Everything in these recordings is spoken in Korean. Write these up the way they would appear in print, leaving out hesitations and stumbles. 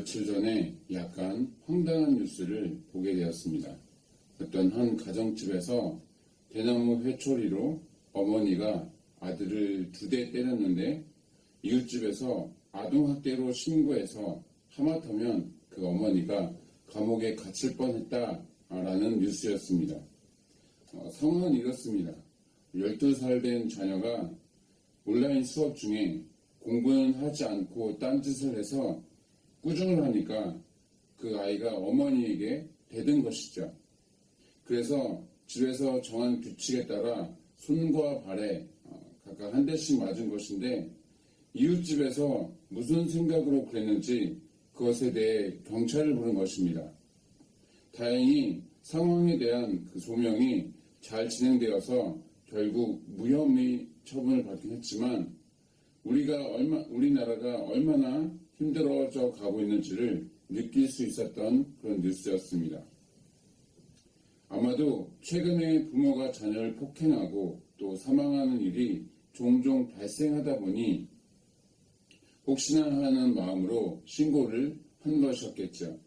며칠 전에 약간 황당한 뉴스를 보게 되었습니다. 어떤 한 가정집에서 대나무 회초리로 어머니가 아들을 2대 때렸는데 이웃집에서 아동학대로 신고해서 하마터면 그 어머니가 감옥에 갇힐 뻔했다라는 뉴스였습니다. 상황은 이렇습니다. 12살 된 자녀가 온라인 수업 중에 공부는 하지 않고 딴짓을 해서 꾸중을 하니까 그 아이가 어머니에게 대든 것이죠. 그래서 집에서 정한 규칙에 따라 손과 발에 각각 한 대씩 맞은 것인데 이웃집에서 무슨 생각으로 그랬는지 그것에 대해 경찰을 부른 것입니다. 다행히 상황에 대한 그 소명이 잘 진행되어서 결국 무혐의 처분을 받긴 했지만 우리나라가 얼마나 힘들어져 가고 있는지를 느낄 수 있었던 그런 뉴스였습니다. 아마도 최근에 부모가 자녀를 폭행하고 또 사망하는 일이 종종 발생하다 보니 혹시나 하는 마음으로 신고를 한 것이었겠죠.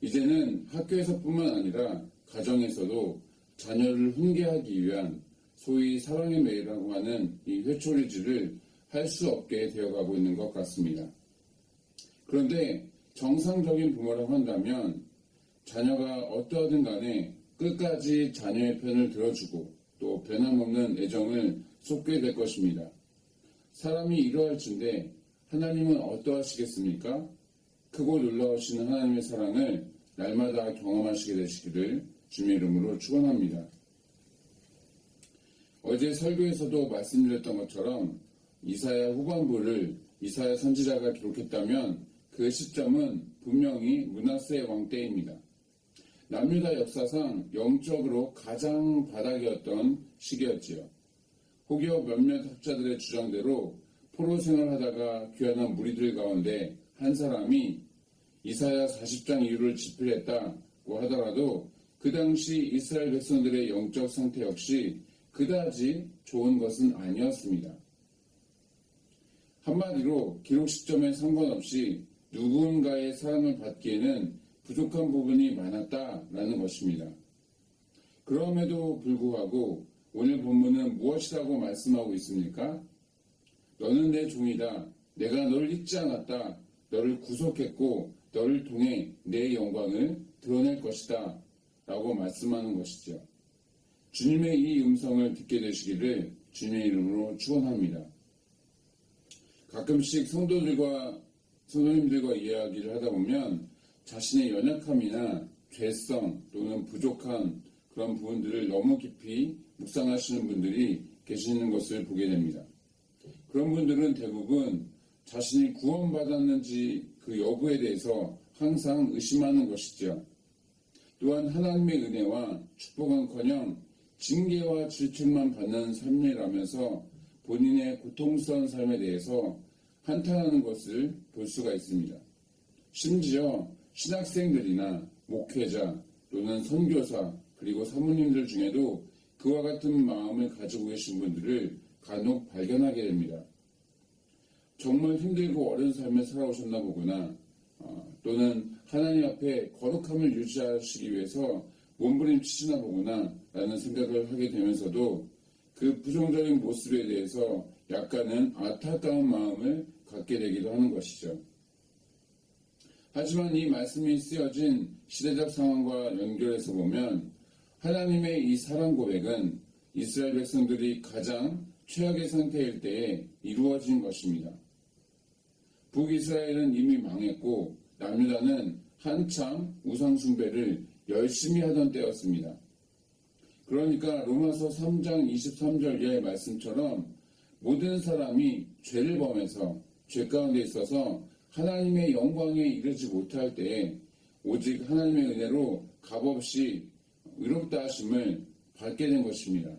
이제는 학교에서뿐만 아니라 가정에서도 자녀를 훈계하기 위한 소위 사랑의 매라고 하는 이 회초리질을 할 수 없게 되어가고 있는 것 같습니다. 그런데 정상적인 부모라고 한다면 자녀가 어떠하든 간에 끝까지 자녀의 편을 들어주고 또 변함없는 애정을 쏟게 될 것입니다. 사람이 이러할진데 하나님은 어떠하시겠습니까? 크고 놀라우신 하나님의 사랑을 날마다 경험하시게 되시기를 주님의 이름으로 축원합니다. 어제 설교에서도 말씀드렸던 것처럼 이사야 후반부를 이사야 선지자가 기록했다면 그 시점은 분명히 므낫세 왕 때입니다. 남유다 역사상 영적으로 가장 바닥이었던 시기였지요. 혹여 몇몇 학자들의 주장대로 포로 생활하다가 귀환한 무리들 가운데 한 사람이 이사야 40장 이후를 집필했다고 하더라도 그 당시 이스라엘 백성들의 영적 상태 역시 그다지 좋은 것은 아니었습니다. 한마디로 기록 시점에 상관없이 누군가의 사랑을 받기에는 부족한 부분이 많았다라는 것입니다. 그럼에도 불구하고 오늘 본문은 무엇이라고 말씀하고 있습니까? 너는 내 종이다. 내가 너를 잊지 않았다. 너를 구속했고 너를 통해 내 영광을 드러낼 것이다. 라고 말씀하는 것이죠. 주님의 이 음성을 듣게 되시기를 주님의 이름으로 축원합니다. 가끔씩 성도님들과 이야기를 하다 보면 자신의 연약함이나 죄성 또는 부족한 그런 부분들을 너무 깊이 묵상하시는 분들이 계시는 것을 보게 됩니다. 그런 분들은 대부분 자신이 구원받았는지 그 여부에 대해서 항상 의심하는 것이죠. 또한 하나님의 은혜와 축복은커녕 징계와 질책만 받는 삶이라면서 본인의 고통스러운 삶에 대해서 한탄하는 것을 볼 수가 있습니다. 심지어 신학생들이나 목회자 또는 선교사 그리고 사모님들 중에도 그와 같은 마음을 가지고 계신 분들을 간혹 발견하게 됩니다. 정말 힘들고 어려운 삶을 살아오셨나 보구나 또는 하나님 앞에 거룩함을 유지하시기 위해서 몸부림치시나 보구나 라는 생각을 하게 되면서도 그 부정적인 모습에 대해서 약간은 안타까운 마음을 갖게 되기도 하는 것이죠. 하지만 이 말씀이 쓰여진 시대적 상황과 연결해서 보면 하나님의 이 사랑 고백은 이스라엘 백성들이 가장 최악의 상태일 때에 이루어진 것입니다. 북이스라엘은 이미 망했고 남유다는 한참 우상숭배를 열심히 하던 때였습니다. 그러니까 로마서 3장 23절 이하의 말씀처럼 모든 사람이 죄를 범해서 죄 가운데 있어서 하나님의 영광에 이르지 못할 때에 오직 하나님의 은혜로 값없이 의롭다 하심을 받게 된 것입니다.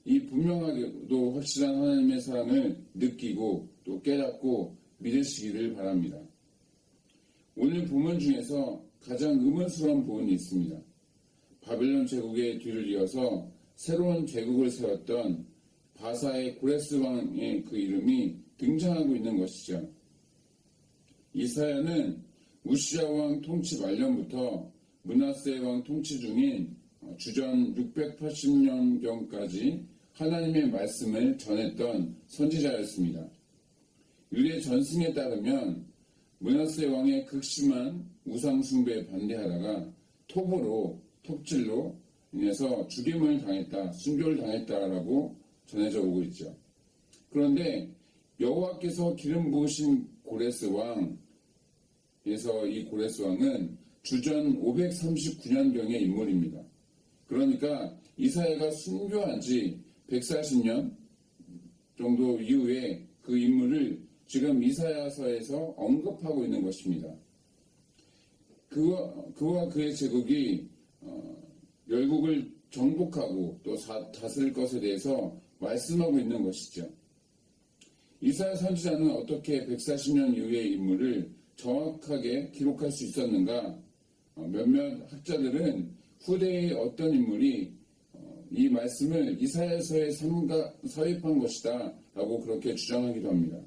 이 분명하게도 확실한 하나님의 사랑을 느끼고 또 깨닫고 믿으시기를 바랍니다. 오늘 본문 중에서 가장 의문스러운 부분이 있습니다. 바벨론 제국의 뒤를 이어서 새로운 제국을 세웠던 바사의 고레스 왕의 그 이름이 등장하고 있는 것이죠. 이사야는 우시야 왕 통치 말년부터 므낫세 왕 통치 중인 주전 680년경까지 하나님의 말씀을 전했던 선지자였습니다. 유대 전승에 따르면 므낫세 왕의 극심한 우상 숭배에 반대하다가 톱질로 인해서 죽임을 당했다, 순교를 당했다라고 전해져 오고 있죠. 그런데 여호와께서 기름 부으신 고레스 왕에서 이 고레스 왕은 주전 539년경의 인물입니다. 그러니까 이사야가 순교한 지 140년 정도 이후에 그 인물을 지금 이사야서에서 언급하고 있는 것입니다. 그와 그의 제국이 열국을 정복하고 또 다스릴 것에 대해서 말씀하고 있는 것이죠. 이사야 선지자는 어떻게 140년 이후의 인물을 정확하게 기록할 수 있었는가? 몇몇 학자들은 후대의 어떤 인물이 이 말씀을 이사야서에 삽입한 것이다 라고 그렇게 주장하기도 합니다.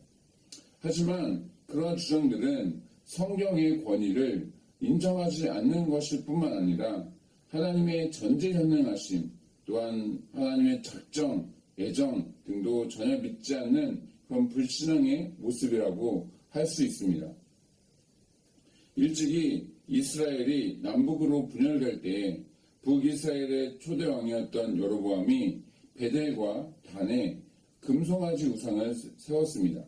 하지만 그러한 주장들은 성경의 권위를 인정하지 않는 것일 뿐만 아니라 하나님의 전지전능하심, 또한 하나님의 작정, 예정 등도 전혀 믿지 않는 그런 불신앙의 모습이라고 할 수 있습니다. 일찍이 이스라엘이 남북으로 분열될 때 북이스라엘의 초대왕이었던 여로보암이 베델과 단에 금송아지 우상을 세웠습니다.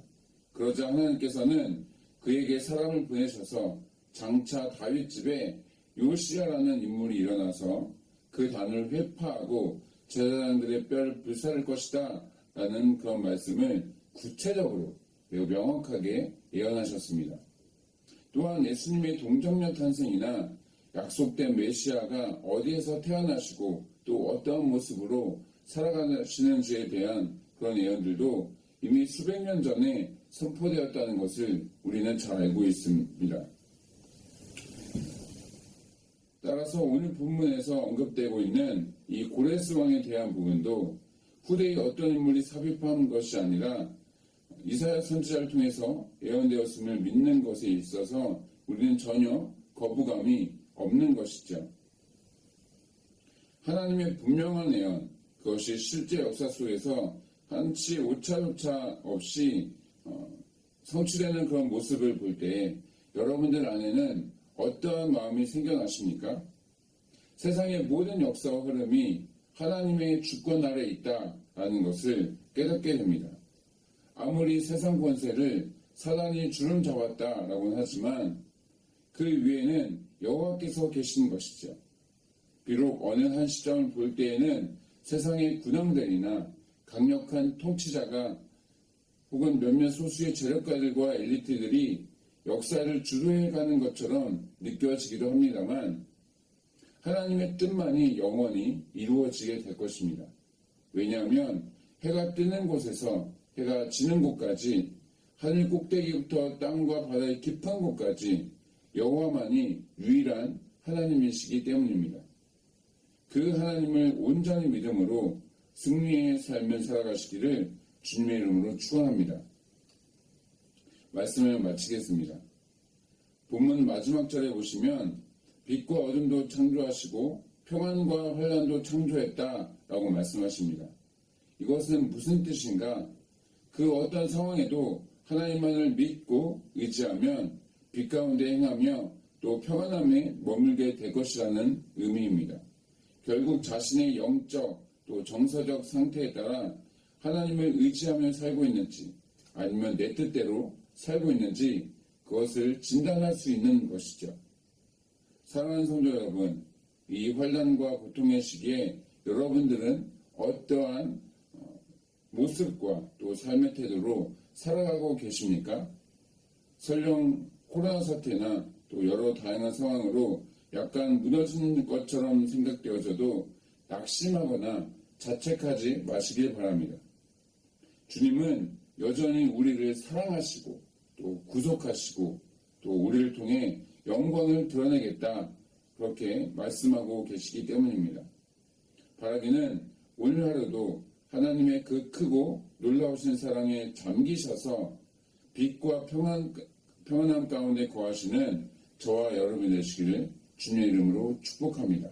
그러자 하나님께서는 그에게 사람을 보내셔서 장차 다윗 집에 요시야라는 인물이 일어나서 그 단을 회파하고 제사장들의 뼈를 불사를 것이다 라는 그런 말씀을 구체적으로 매우 명확하게 예언하셨습니다. 또한 예수님의 동정녀 탄생이나 약속된 메시아가 어디에서 태어나시고 또 어떠한 모습으로 살아가시는지에 대한 그런 예언들도 이미 수백 년 전에 선포되었다는 것을 우리는 잘 알고 있습니다. 따라서 오늘 본문에서 언급되고 있는 이 고레스 왕에 대한 부분도 후대의 어떤 인물이 삽입한 것이 아니라 이사야 선지자를 통해서 예언되었음을 믿는 것에 있어서 우리는 전혀 거부감이 없는 것이죠. 하나님의 분명한 예언, 그것이 실제 역사 속에서 한치 오차조차 없이 성취되는 그런 모습을 볼 때 여러분들 안에는 어떠한 마음이 생겨나십니까? 세상의 모든 역사와 흐름이 하나님의 주권 아래 있다라는 것을 깨닫게 됩니다. 아무리 세상 권세를 사단이 주름 잡았다라고는 하지만 그 위에는 여호와께서 계신 것이죠. 비록 어느 한 시점을 볼 때에는 세상의 군왕들이나 강력한 통치자가 혹은 몇몇 소수의 재력가들과 엘리트들이 역사를 주도해가는 것처럼 느껴지기도 합니다만 하나님의 뜻만이 영원히 이루어지게 될 것입니다. 왜냐하면 해가 뜨는 곳에서 해가 지는 곳까지 하늘 꼭대기부터 땅과 바다의 깊은 곳까지 여호와만이 유일한 하나님이시기 때문입니다. 그 하나님을 온전히 믿음으로 승리의 삶을 살아가시기를 주님의 이름으로 축원합니다. 말씀을 마치겠습니다. 본문 마지막 절에 보시면 빛과 어둠도 창조하시고 평안과 환난도 창조했다라고 말씀하십니다. 이것은 무슨 뜻인가? 그 어떤 상황에도 하나님만을 믿고 의지하면 빛 가운데 행하며 또 평안함에 머물게 될 것이라는 의미입니다. 결국 자신의 영적 또 정서적 상태에 따라 하나님을 의지하며 살고 있는지 아니면 내 뜻대로 살고 있는지 그것을 진단할 수 있는 것이죠. 사랑하는 성도 여러분, 이 환난과 고통의 시기에 여러분들은 어떠한 모습과 또 삶의 태도로 살아가고 계십니까? 설령 코로나 사태나 또 여러 다양한 상황으로 약간 무너지는 것처럼 생각되어져도 낙심하거나 자책하지 마시길 바랍니다. 주님은 여전히 우리를 사랑하시고 또 구속하시고 또 우리를 통해 영광을 드러내겠다 그렇게 말씀하고 계시기 때문입니다. 바라기는 오늘 하루도 하나님의 그 크고 놀라우신 사랑에 잠기셔서 빛과 평안함 가운데 거하시는 저와 여러분이 되시기를 주님의 이름으로 축복합니다.